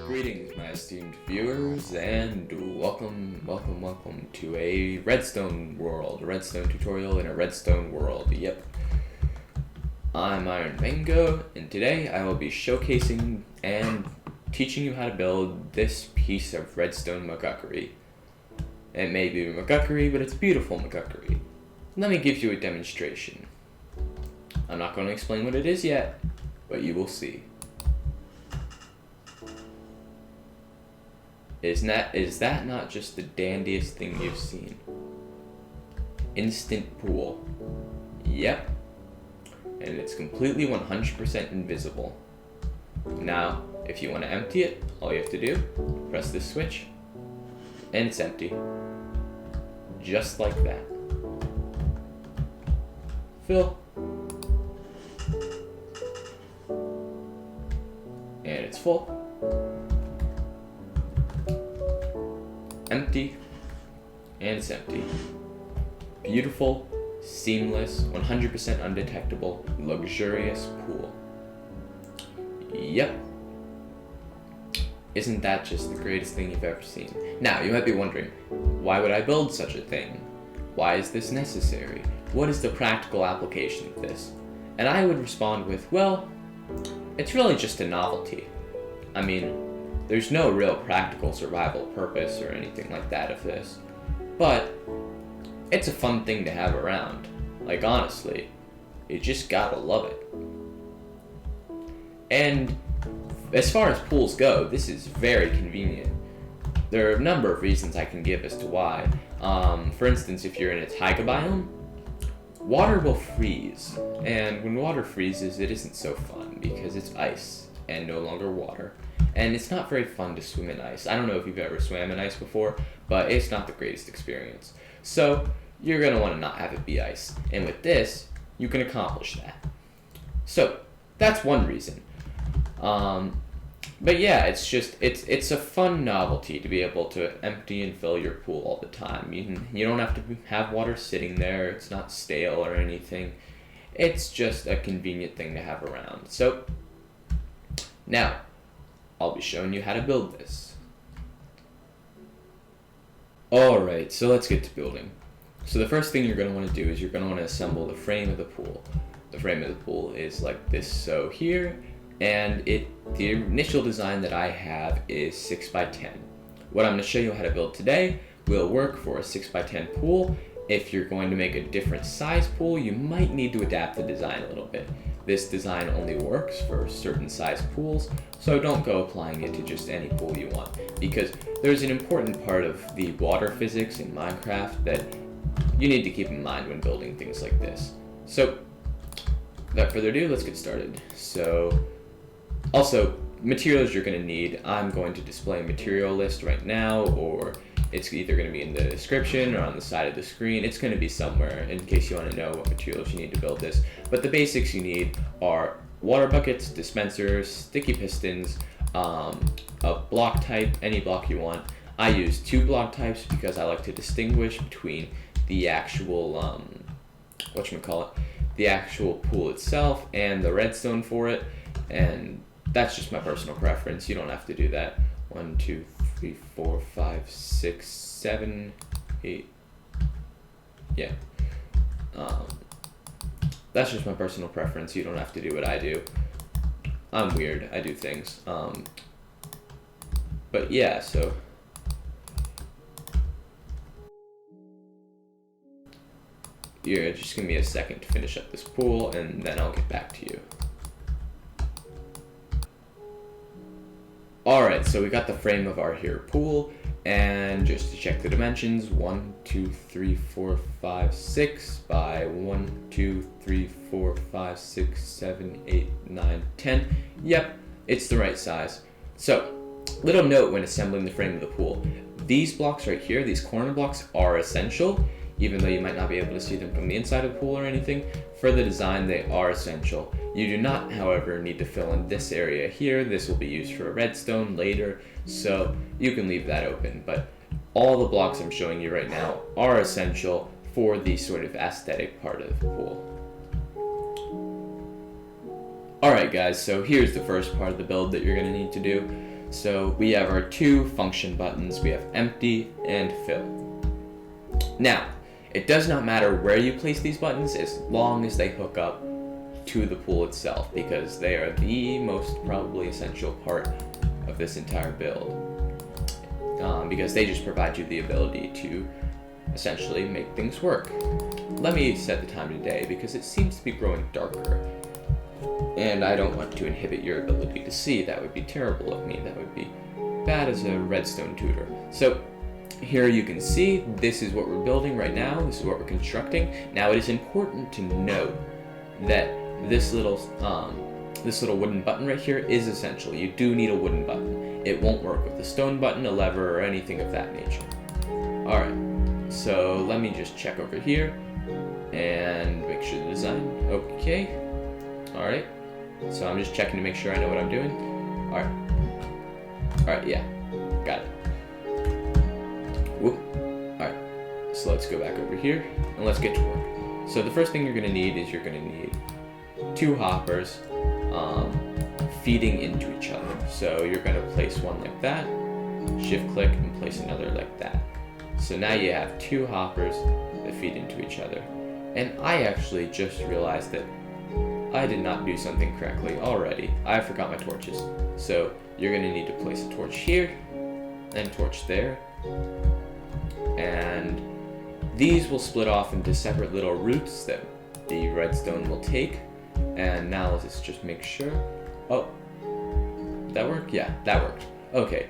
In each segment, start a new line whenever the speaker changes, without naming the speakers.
Greetings, my esteemed viewers, and welcome to a Redstone world, a Redstone tutorial in a Redstone world. Yep. I'm Iron Mango, and today I will be showcasing and teaching you how to build this piece of Redstone McGuckery. It may be McGuckery, but it's beautiful McGuckery. Let me give you a demonstration. I'm not going to explain what it is yet, but you will see. Is that not just the dandiest thing you've seen? Instant pool. Yep. And it's completely 100% invisible. Now, if you want to empty it, all you have to do, press this switch, and it's empty. Just like that. Fill. And it's full. Empty, and it's empty. Beautiful, seamless, 100% undetectable, luxurious pool. Yep. Isn't that just the greatest thing you've ever seen? Now, you might be wondering, why would I build such a thing? Why is this necessary? What is the practical application of this? And I would respond with, well, it's really just a novelty. I mean, there's no real practical survival purpose or anything like that of this, but it's a fun thing to have around. Like, honestly, you just gotta love it. And as far as pools go, this is very convenient. There are a number of reasons I can give as to why. For instance, if you're in a taiga biome, water will freeze, and when water freezes, it isn't so fun because it's ice and no longer water. And it's not very fun to swim in ice. I don't know if you've ever swam in ice before, but it's not the greatest experience. So you're going to want to not have it be ice. And with this, you can accomplish that. So that's one reason. But yeah, it's a fun novelty to be able to empty and fill your pool all the time. You don't have to have water sitting there. It's not stale or anything. It's just a convenient thing to have around. So now, I'll be showing you how to build this. Alright, so let's get to building. So the first thing you're going to want to do is you're going to want to assemble the frame of the pool. The frame of the pool is like this, so here, and the initial design that I have is 6x10. What I'm going to show you how to build today will work for a 6x10 pool. If you're going to make a different size pool, you might need to adapt the design a little bit. This design only works for certain size pools, so don't go applying it to just any pool you want, because there's an important part of the water physics in Minecraft that you need to keep in mind when building things like this. So, without further ado, let's get started. So, also, materials you're going to need, I'm going to display a material list right now, or it's either going to be in the description or on the side of the screen. It's going to be somewhere in case you want to know what materials you need to build this. But the basics you need are water buckets, dispensers, sticky pistons, a block type, any block you want. I use 2 block types because I like to distinguish between the actual, the actual pool itself and the redstone for it. And that's just my personal preference. You don't have to do that. 1, 2, 3, 4, 5, 6, 7, 8. Yeah. That's just my personal preference. You don't have to do what I do. I'm weird. I do things. But yeah, so. You're just gonna be a second to finish up this pool, and then I'll get back to you. Alright, so we got the frame of our here pool, and just to check the dimensions, 1, 2, 3, 4, 5, 6 by 1, 2, 3, 4, 5, 6, 7, 8, 9, 10. Yep, it's the right size. So, little note when assembling the frame of the pool. These blocks right here, these corner blocks, are essential, even though you might not be able to see them from the inside of the pool or anything. For the design, they are essential. You do not, however, need to fill in this area here. This will be used for a redstone later, so you can leave that open. But all the blocks I'm showing you right now are essential for the sort of aesthetic part of the pool. Alright guys, so here's the first part of the build that you're going to need to do. So we have our two function buttons. We have empty and fill. Now, it does not matter where you place these buttons as long as they hook up to the pool itself, because they are the most probably essential part of this entire build. Because they just provide you the ability to essentially make things work. Let me set the time today because it seems to be growing darker. And I don't want to inhibit your ability to see. That would be terrible of me. That would be bad as a Redstone tutor. So here you can see this is what we're building right now. This is what we're constructing. Now it is important to note that this little wooden button right here is essential. You do need a wooden button. It won't work with a stone button, a lever, or anything of that nature. Alright, so let me just check over here and make sure the design, okay. Alright, so I'm just checking to make sure I know what I'm doing. Alright, yeah, got it. Whoop. Alright, so let's go back over here and let's get to work. So the first thing you're going to need is you're going to need two hoppers feeding into each other. So you're going to place one like that, shift click, and place another like that. So now you have two hoppers that feed into each other. And I actually just realized that I did not do something correctly already. I forgot my torches. So you're going to need to place a torch here and a torch there. And these will split off into separate little routes that the redstone will take. And now let's just make sure. Oh, that worked? Yeah, that worked. Okay,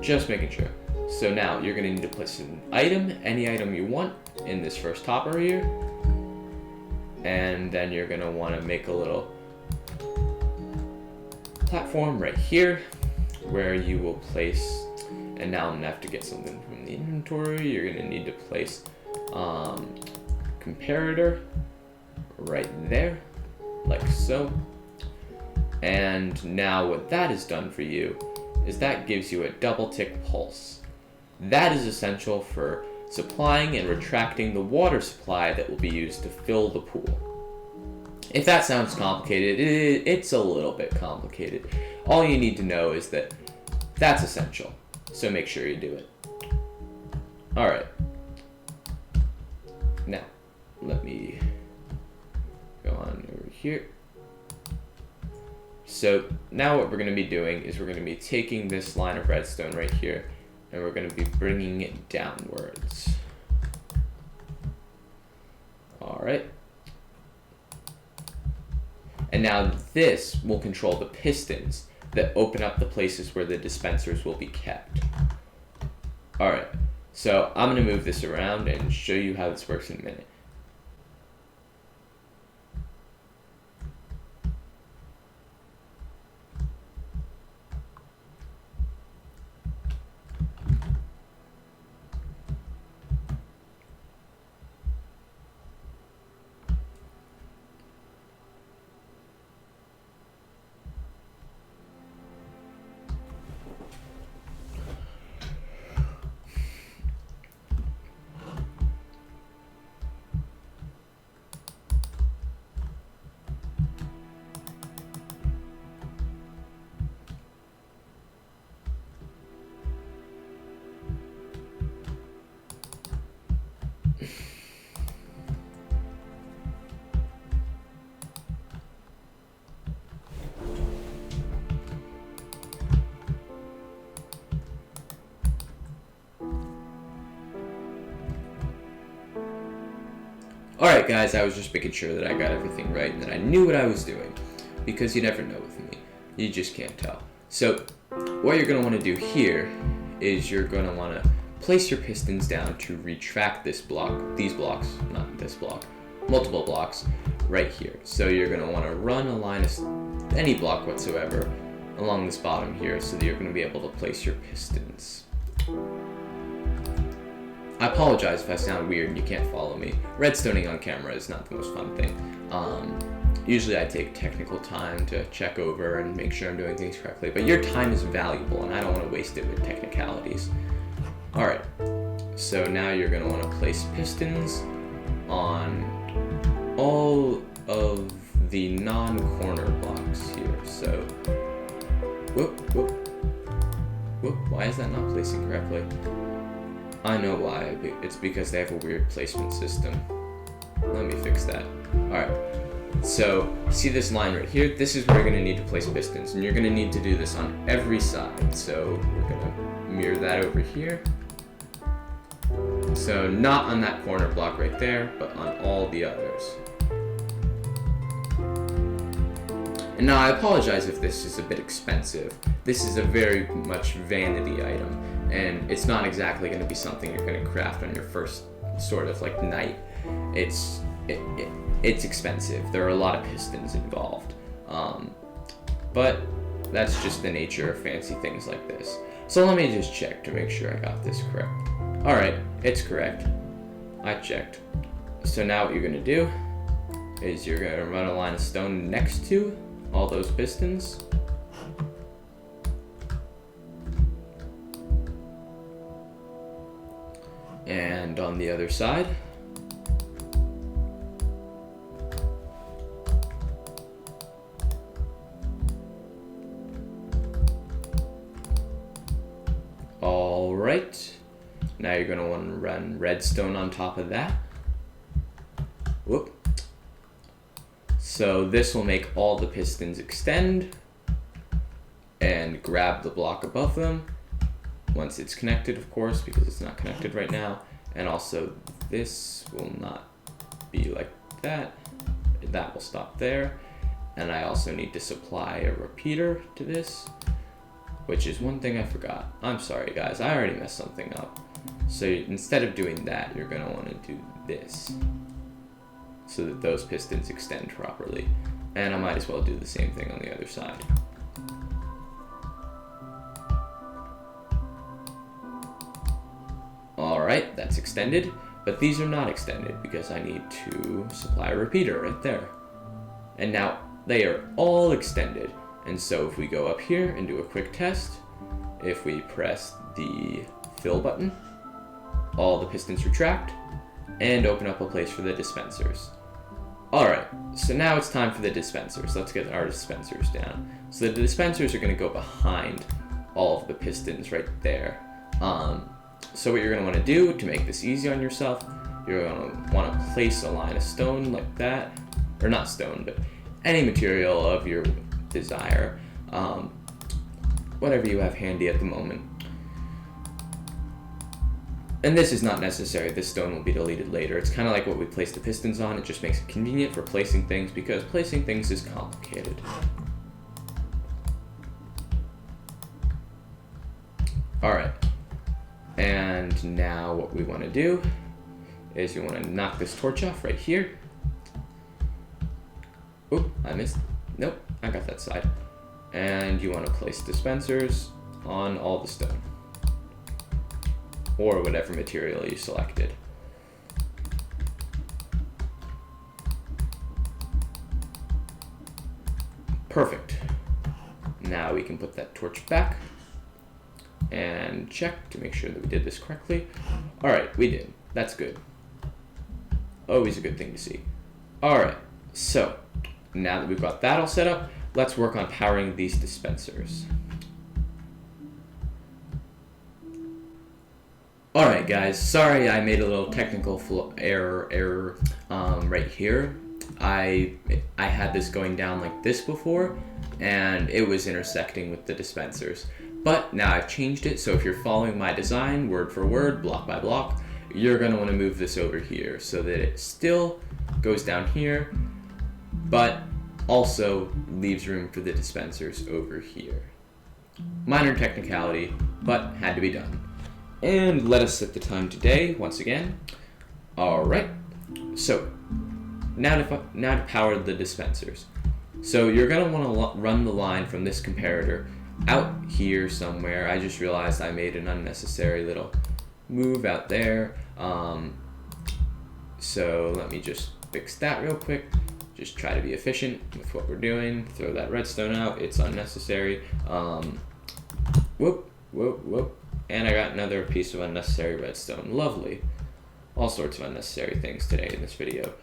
just making sure. So now you're going to need to place an item, any item you want, in this first hopper here. And then you're going to want to make a little platform right here where you will place, and now I'm going to have to get something from the inventory. You're going to need to place comparator right there, like so. And now what that has done for you is that gives you a double tick pulse. That is essential for supplying and retracting the water supply that will be used to fill the pool. If that sounds complicated, it's a little bit complicated. All you need to know is that that's essential, so make sure you do it. Alright. Now, let me go on over here. So now what we're going to be doing is we're going to be taking this line of redstone right here and we're going to be bringing it downwards. Alright. And now this will control the pistons that open up the places where the dispensers will be kept. Alright, so I'm going to move this around and show you how this works in a minute. Alright guys, I was just making sure that I got everything right and that I knew what I was doing, because you never know with me. You just can't tell. So what you're going to want to do here is you're going to want to place your pistons down to retract this block, these blocks, not this block, multiple blocks right here. So you're going to want to run a line of any block whatsoever along this bottom here so that you're going to be able to place your pistons. I apologize if I sound weird and you can't follow me. Redstoning on camera is not the most fun thing. Usually I take technical time to check over and make sure I'm doing things correctly, but your time is valuable and I don't want to waste it with technicalities. Alright, so now you're going to want to place pistons on all of the non-corner blocks here. So, whoop, whoop. Whoop, why is that not placing correctly? I know why. It's because they have a weird placement system. Let me fix that. Alright. So, see this line right here? This is where you're going to need to place pistons. And you're going to need to do this on every side. So, we're going to mirror that over here. So, not on that corner block right there, but on all the others. And now, I apologize if this is a bit expensive. This is a very much vanity item. And it's not exactly going to be something you're going to craft on your first sort of like night. It's expensive. There are a lot of pistons involved. But that's just the nature of fancy things like this. So let me just check to make sure I got this correct. Alright, it's correct. I checked. So now what you're going to do is you're going to run a line of stone next to all those pistons. And on the other side, all right, now you're going to want to run redstone on top of that. Whoop. So this will make all the pistons extend and grab the block above them. Once it's connected, of course, because it's not connected right now. And also, this will not be like that. That will stop there. And I also need to supply a repeater to this, which is one thing I forgot. I'm sorry, guys. I already messed something up. So instead of doing that, you're going to want to do this so that those pistons extend properly. And I might as well do the same thing on the other side. Alright, that's extended, but these are not extended because I need to supply a repeater right there. And now they are all extended. And so if we go up here and do a quick test, if we press the fill button, all the pistons retract and open up a place for the dispensers. Alright, so now it's time for the dispensers. Let's get our dispensers down. So the dispensers are going to go behind all of the pistons right there. So what you're going to want to do to make this easy on yourself, you're going to want to place a line of stone like that, or not stone, but any material of your desire, whatever you have handy at the moment. And this is not necessary, this stone will be deleted later. It's kind of like what we place the pistons on, it just makes it convenient for placing things because placing things is complicated. Alright. And now what we want to do is you want to knock this torch off right here. Oop, I missed. Nope, I got that side. And you want to place dispensers on all the stone. Or whatever material you selected. Perfect. Now we can put that torch back. And check to make sure that we did this correctly. Alright, we did. That's good. Always a good thing to see. Alright, so now that we've got that all set up, let's work on powering these dispensers. Alright guys, sorry I made a little technical error right here. I had this going down like this before, and it was intersecting with the dispensers. But now I've changed it, so if you're following my design word for word, block by block, you're going to want to move this over here so that it still goes down here, but also leaves room for the dispensers over here. Minor technicality, but had to be done. And let us set the time today once again. Alright, so now to power the dispensers. So you're going to want to run the line from this comparator out here somewhere. I just realized I made an unnecessary little move out there. So let me just fix that real quick. Just try to be efficient with what we're doing. Throw that redstone out. It's unnecessary. Whoop, whoop, whoop. And I got another piece of unnecessary redstone. Lovely. All sorts of unnecessary things today in this video.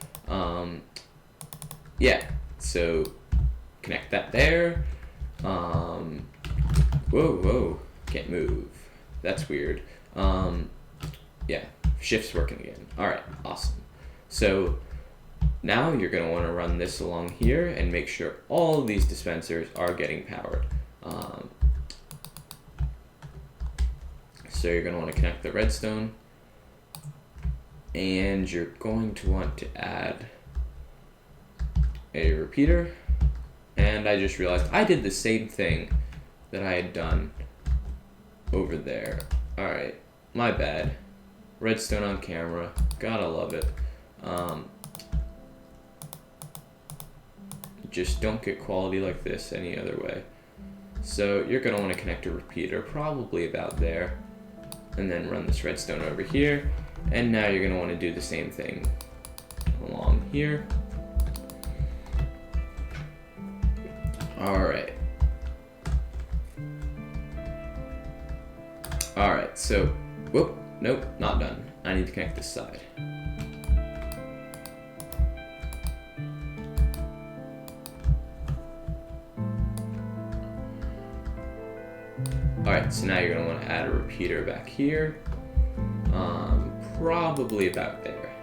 Yeah, so connect that there. Whoa, can't move. That's weird. Yeah, shift's working again. All right, awesome. So now you're gonna wanna run this along here and make sure all of these dispensers are getting powered. So you're gonna wanna connect the redstone, and you're going to want to add a repeater. And I just realized I did the same thing that I had done over there. Alright, my bad. Redstone on camera, gotta love it. Just don't get quality like this any other way. So you're gonna want to connect a repeater, probably about there, and then run this redstone over here. And now you're gonna want to do the same thing along here. Alright. Alright, so, whoop, nope, not done. I need to connect this side. Alright, so now you're gonna want to add a repeater back here. Probably about there.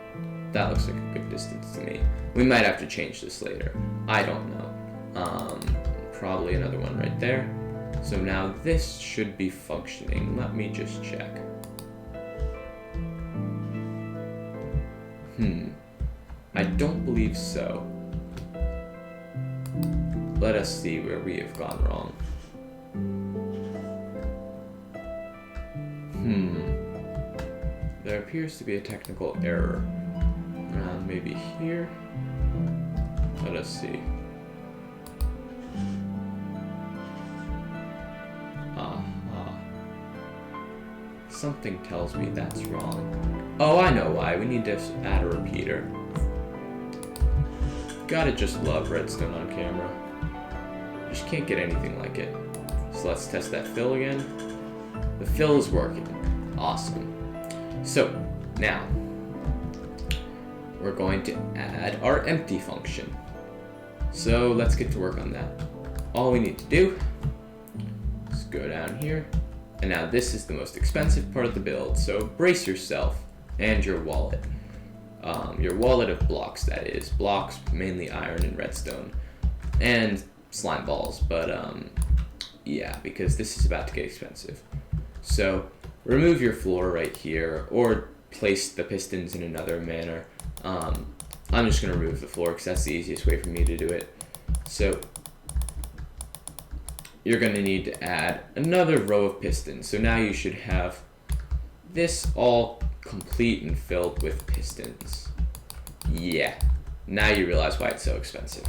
That looks like a good distance to me. We might have to change this later. I don't know. Probably another one right there. So now this should be functioning. Let me just check. I don't believe so. Let us see where we have gone wrong. There appears to be a technical error. Around maybe here. Let us see. Something tells me that's wrong. Oh, I know why. We need to add a repeater. Gotta just love redstone on camera. Just can't get anything like it. So let's test that fill again. The fill is working. Awesome. So now we're going to add our empty function. So let's get to work on that. All we need to do is go down here. And now this is the most expensive part of the build, so brace yourself and your wallet. Your wallet of blocks, that is. Blocks, mainly iron and redstone. And slime balls, but yeah, because this is about to get expensive. So remove your floor right here, or place the pistons in another manner. I'm just going to remove the floor because that's the easiest way for me to do it. So you're going to need to add another row of pistons. So now you should have this all complete and filled with pistons. Yeah, now you realize why it's so expensive.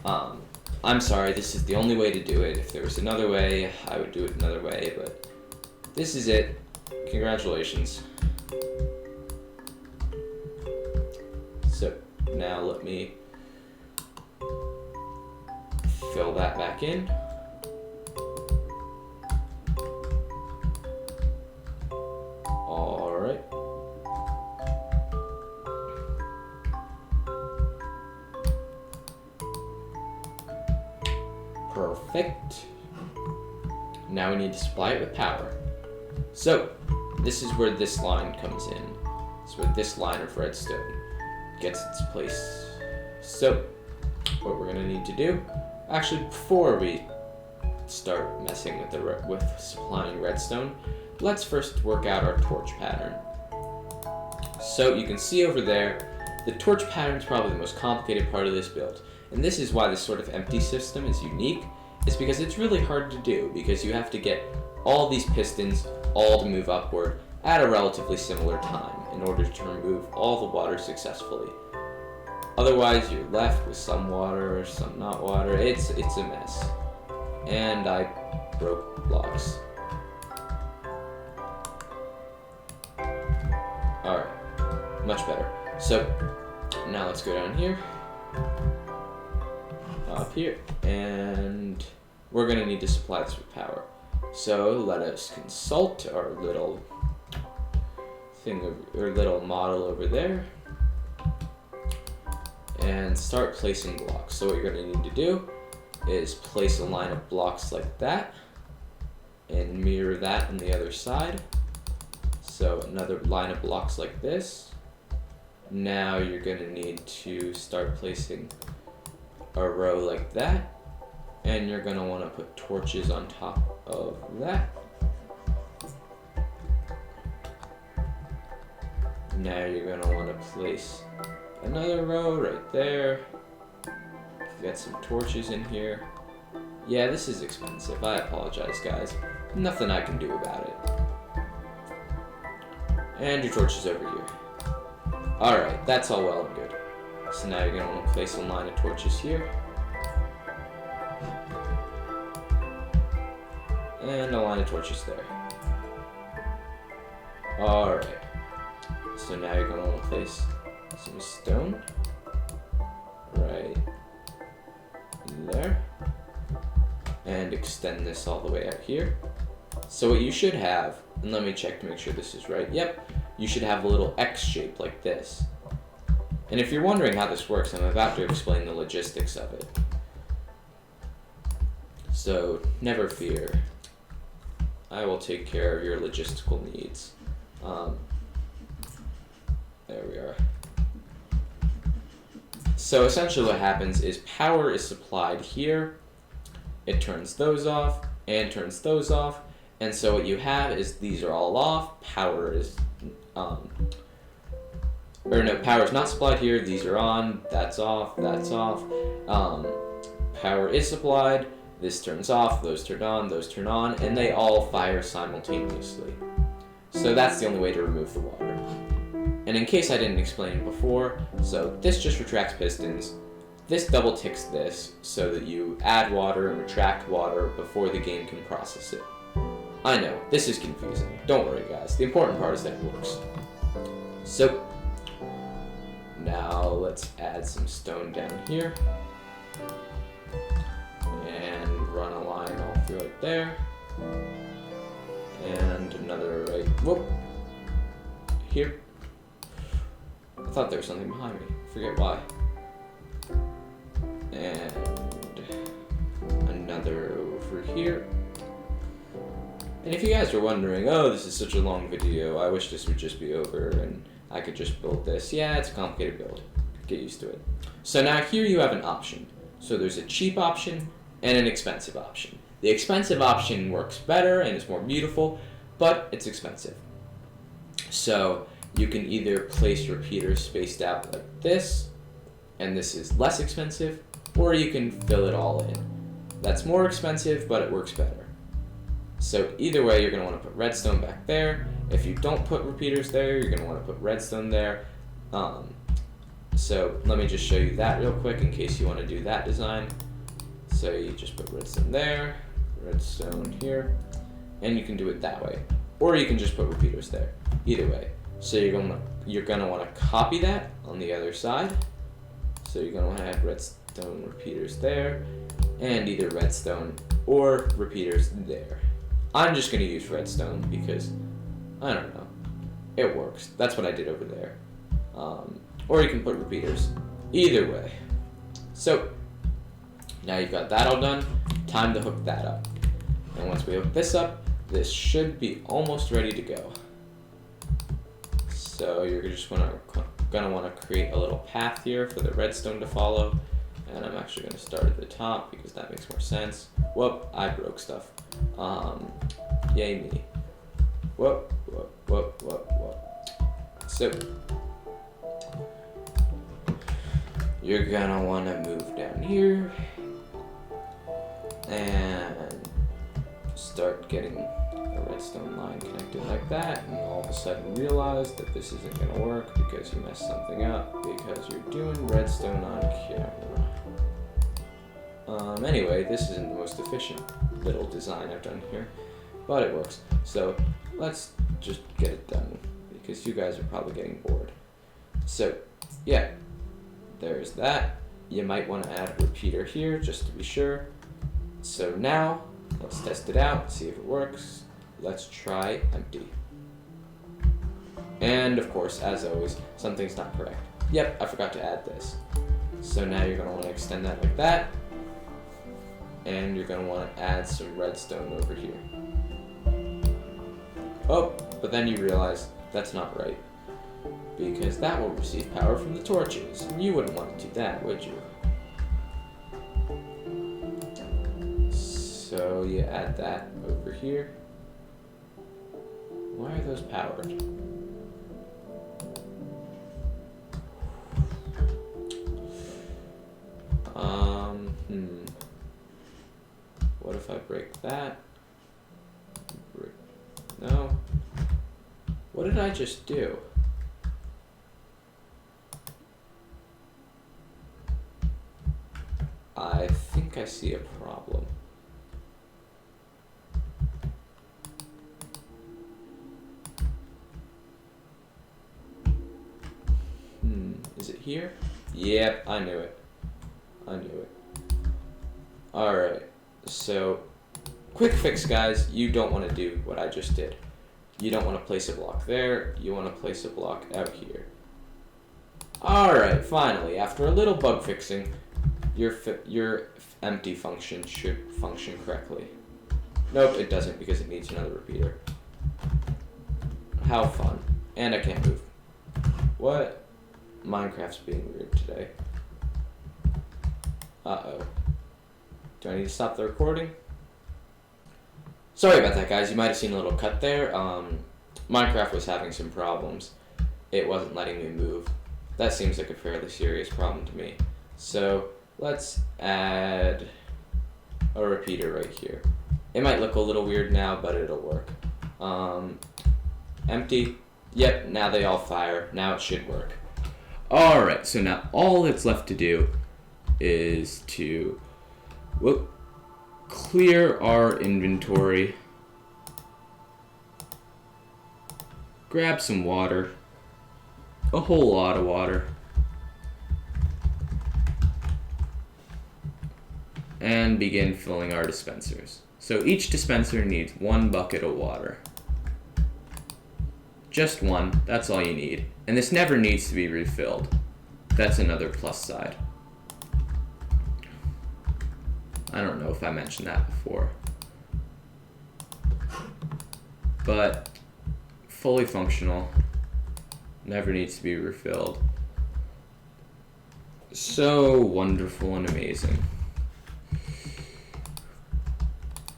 I'm sorry, this is the only way to do it. If there was another way, I would do it another way, but this is it. Congratulations. So now let me fill that back in. All right. Perfect. Now we need to supply it with power. So this is where this line comes in. It's where this line of redstone gets its place. So what we're gonna need to do, actually before we start messing with supplying redstone, let's first work out our torch pattern. So you can see over there, the torch pattern is probably the most complicated part of this build. And this is why this sort of empty system is unique. It's because it's really hard to do, because you have to get all these pistons all to move upward at a relatively similar time in order to remove all the water successfully. Otherwise, you're left with some water or some not water. It's a mess. And I broke blocks. Alright, much better. So now let's go down here, up here, and we're gonna need to supply this with power. So let us consult our little thing, or little model over there, and start placing blocks. So what you're gonna need to do is place a line of blocks like that, and mirror that on the other side. So another line of blocks like this. Now you're going to need to start placing a row like that, and you're going to want to put torches on top of that. Now you're going to want to place another row right there. Get some torches in here. Yeah, this is expensive. I apologize, guys. Nothing I can do about it. And your torches over here. Alright, that's all well and good. So now you're going to want to place a line of torches here. And a line of torches there. Alright. So now you're going to want to place some stone. Right there. And extend this all the way out here. So what you should have, and let me check to make sure this is right. Yep, you should have a little X shape like this. And if you're wondering how this works, I'm about to explain the logistics of it. So never fear. I will take care of your logistical needs. There we are. So essentially what happens is power is supplied here. It turns those off and turns those off. And so what you have is these are all off. Power is, power is not supplied here. These are on. That's off. That's off. Power is supplied. This turns off. Those turn on. Those turn on. And they all fire simultaneously. So that's the only way to remove the water. And in case I didn't explain it before, so this just retracts pistons. This double ticks this so that you add water and retract water before the game can process it. I know, this is confusing. Don't worry, guys. The important part is that it works. So, now let's add some stone down here. And run a line all through right there. And another right, whoop, here. I thought there was something behind me. Forget why. And another over here. And if you guys were wondering, oh, this is such a long video, I wish this would just be over and I could just build this. Yeah, it's a complicated build. Get used to it. So now here you have an option. So there's a cheap option and an expensive option. The expensive option works better and is more beautiful, but it's expensive. So you can either place repeaters spaced out like this, and this is less expensive, or you can fill it all in. That's more expensive, but it works better. So either way, you're going to want to put redstone back there. If you don't put repeaters there, you're going to want to put redstone there. So let me just show you that real quick in case you want to do that design. So you just put redstone there, redstone here, and you can do it that way. Or you can just put repeaters there. Either way. So you're gonna want to copy that on the other side. So you're gonna want to have redstone repeaters there, and either redstone or repeaters there. I'm just gonna use redstone because I don't know, it works. That's what I did over there. Or you can put repeaters. Either way. So now you've got that all done. Time to hook that up. And once we hook this up, this should be almost ready to go. So you're just gonna want to create a little path here for the redstone to follow, and I'm actually gonna start at the top because that makes more sense. Whoop! I broke stuff. Yay me. Whoop! Whoop! Whoop! Whoop! Whoop! So you're gonna want to move down here and start getting a redstone line connected like that, and all of a sudden realize that this isn't going to work because you messed something up because you're doing redstone on camera. Anyway, this isn't the most efficient little design I've done here, but it works. So let's just get it done because you guys are probably getting bored. So yeah, there's that. You might want to add a repeater here just to be sure. So now let's test it out, see if it works. Let's try empty. And of course, as always, something's not correct. Yep, I forgot to add this. So now you're going to want to extend that like that. And you're going to want to add some redstone over here. Oh, but then you realize that's not right. Because that will receive power from the torches. And you wouldn't want to do that, would you? So you add that over here. Why are those powered? What if I break that? No. What did I just do? I think I see a problem. Is it here? Yep, I knew it. I knew it. Alright, so quick fix, guys. You don't want to do what I just did. You don't want to place a block there. You want to place a block out here. Alright, finally, after a little bug fixing, your empty function should function correctly. Nope, it doesn't because it needs another repeater. How fun. And I can't move. What? Minecraft's being weird today. Uh-oh. Do I need to stop the recording? Sorry about that, guys. You might have seen a little cut there. Minecraft was having some problems. It wasn't letting me move. That seems like a fairly serious problem to me. So let's add a repeater right here. It might look a little weird now, but it'll work. Empty. Yep, now they all fire. Now it should work. Alright, so now all that's left to do is to clear our inventory, grab some water, a whole lot of water, and begin filling our dispensers. So each dispenser needs 1 bucket of water. Just one, that's all you need. And this never needs to be refilled. That's another plus side. I don't know if I mentioned that before. But fully functional. Never needs to be refilled. So wonderful and amazing.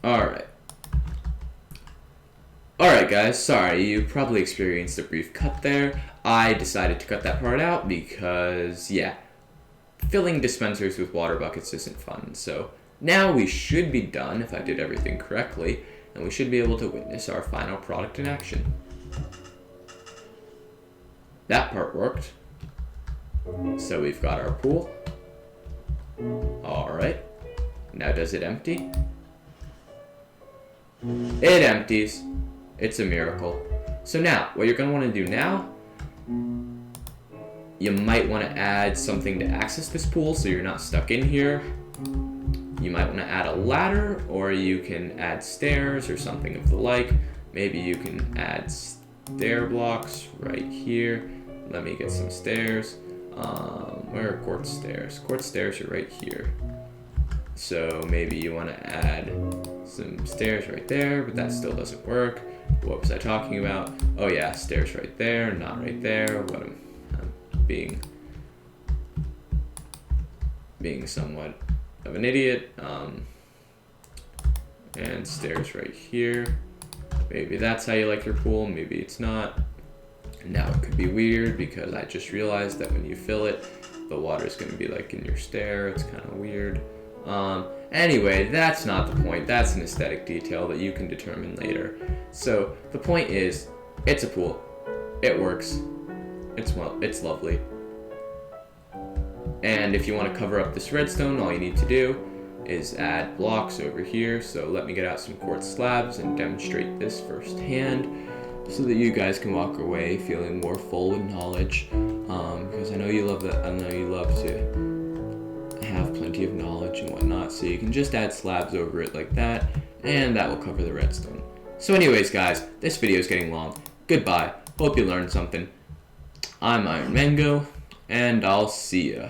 Alright. Alright guys, sorry, you probably experienced a brief cut there. I decided to cut that part out because, yeah, filling dispensers with water buckets isn't fun. So now we should be done if I did everything correctly, and we should be able to witness our final product in action. That part worked. So we've got our pool. Alright. Now does it empty? It empties. It's a miracle. So now, what you're going to want to do now, you might want to add something to access this pool so you're not stuck in here. You might want to add a ladder, or you can add stairs or something of the like. Maybe you can add stair blocks right here. Let me get some stairs. Where are quartz stairs? Quartz stairs are right here. So maybe you want to add some stairs right there, but that still doesn't work. What was I talking about? Oh yeah, stairs right there, not right there. What I'm being somewhat of an idiot. And stairs right here. Maybe that's how you like your pool, maybe it's not. Now it could be weird because I just realized that when you fill it, the water's gonna be like in your stair. It's kind of weird. Anyway, that's not the point. That's an aesthetic detail that you can determine later. So the point is, it's a pool. It works. It's lovely. And if you want to cover up this redstone, all you need to do is add blocks over here. So let me get out some quartz slabs and demonstrate this firsthand, so that you guys can walk away feeling more full with knowledge. Because I know you love that. I know you love to have plenty of knowledge and whatnot, so you can just add slabs over it like that, and that will cover the redstone. So anyways guys, this video is getting long. Goodbye. Hope you learned something. I'm Iron Mango, and I'll see ya.